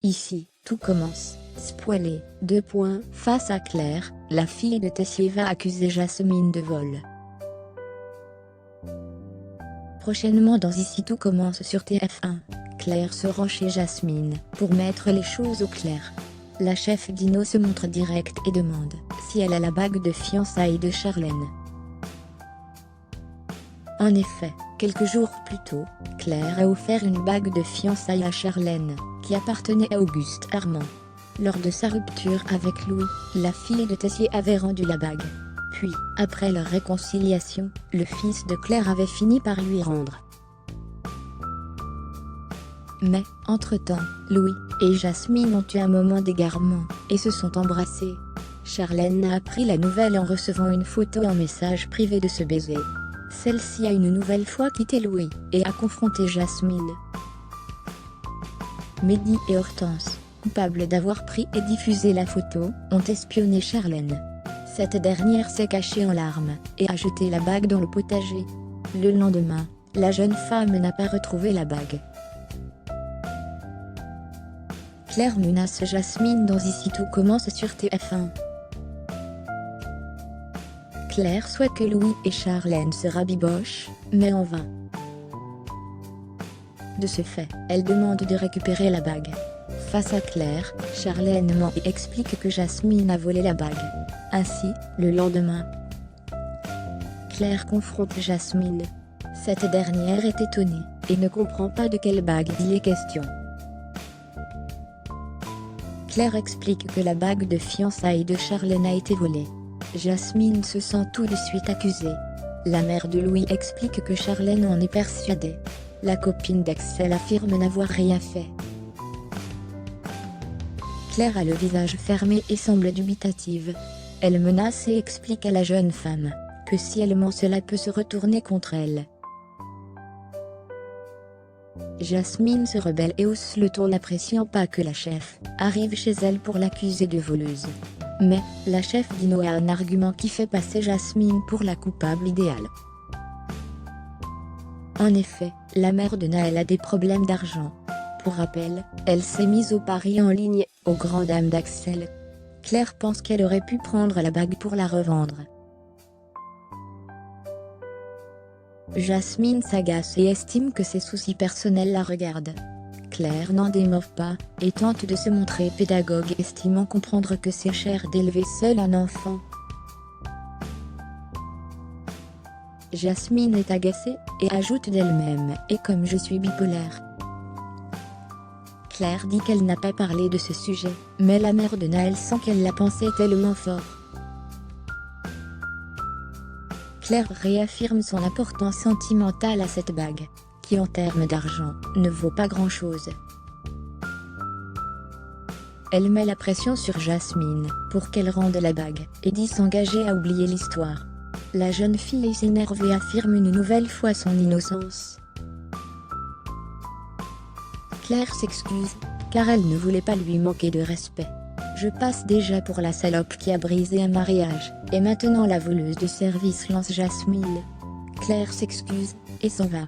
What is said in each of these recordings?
Ici, tout commence. Spoilé. Face à Claire, la fille de Tessier va accuser Jasmine de vol. Prochainement dans Ici tout commence sur TF1, Claire se rend chez Jasmine pour mettre les choses au clair. La chef Dino se montre directe et demande si elle a la bague de fiançailles de Charlène. En effet, quelques jours plus tôt, Claire a offert une bague de fiançailles à Charlène, qui appartenait à Auguste Armand. Lors de sa rupture avec Louis, la fille de Tessier avait rendu la bague. Puis, après leur réconciliation, le fils de Claire avait fini par lui rendre. Mais, entre-temps, Louis et Jasmine ont eu un moment d'égarement, et se sont embrassés. Charlène a appris la nouvelle en recevant une photo en message privé de ce baiser. Celle-ci a une nouvelle fois quitté Louis, et a confronté Jasmine. Mehdi et Hortense, coupables d'avoir pris et diffusé la photo, ont espionné Charlène. Cette dernière s'est cachée en larmes, et a jeté la bague dans le potager. Le lendemain, la jeune femme n'a pas retrouvé la bague. Claire menace Jasmine dans Ici tout commence sur TF1. Claire souhaite que Louis et Charlène se rabibochent, mais en vain. De ce fait, elle demande de récupérer la bague. Face à Claire, Charlène ment et explique que Jasmine a volé la bague. Ainsi, le lendemain, Claire confronte Jasmine. Cette dernière est étonnée, et ne comprend pas de quelle bague il est question. Claire explique que la bague de fiançailles de Charlène a été volée. Jasmine se sent tout de suite accusée. La mère de Louis explique que Charlène en est persuadée. La copine d'Axel affirme n'avoir rien fait. Claire a le visage fermé et semble dubitative. Elle menace et explique à la jeune femme que si elle ment, cela peut se retourner contre elle. Jasmine se rebelle et hausse le ton, n'appréciant pas que la chef arrive chez elle pour l'accuser de voleuse. Mais, la chef Dino a un argument qui fait passer Jasmine pour la coupable idéale. En effet, la mère de Naël a des problèmes d'argent. Pour rappel, elle s'est mise au pari en ligne, aux grandes dames d'Axel. Claire pense qu'elle aurait pu prendre la bague pour la revendre. Jasmine s'agace et estime que ses soucis personnels la regardent. Claire n'en démord pas, et tente de se montrer pédagogue, estimant comprendre que c'est cher d'élever seul un enfant. Jasmine est agacée, et ajoute d'elle-même « Et comme je suis bipolaire ». Claire dit qu'elle n'a pas parlé de ce sujet, mais la mère de Naël sent qu'elle l'a pensé tellement fort. Claire réaffirme son importance sentimentale à cette bague, qui en termes d'argent, ne vaut pas grand-chose. Elle met la pression sur Jasmine, pour qu'elle rende la bague, et dit s'engager à oublier l'histoire. La jeune fille s'énerve et affirme une nouvelle fois son innocence. Claire s'excuse, car elle ne voulait pas lui manquer de respect. Je passe déjà pour la salope qui a brisé un mariage, et maintenant la voleuse de service, lance Jasmine. Claire s'excuse, et s'en va.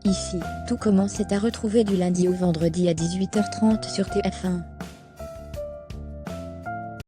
Ici, tout commence est à retrouver du lundi au vendredi à 18h30 sur TF1.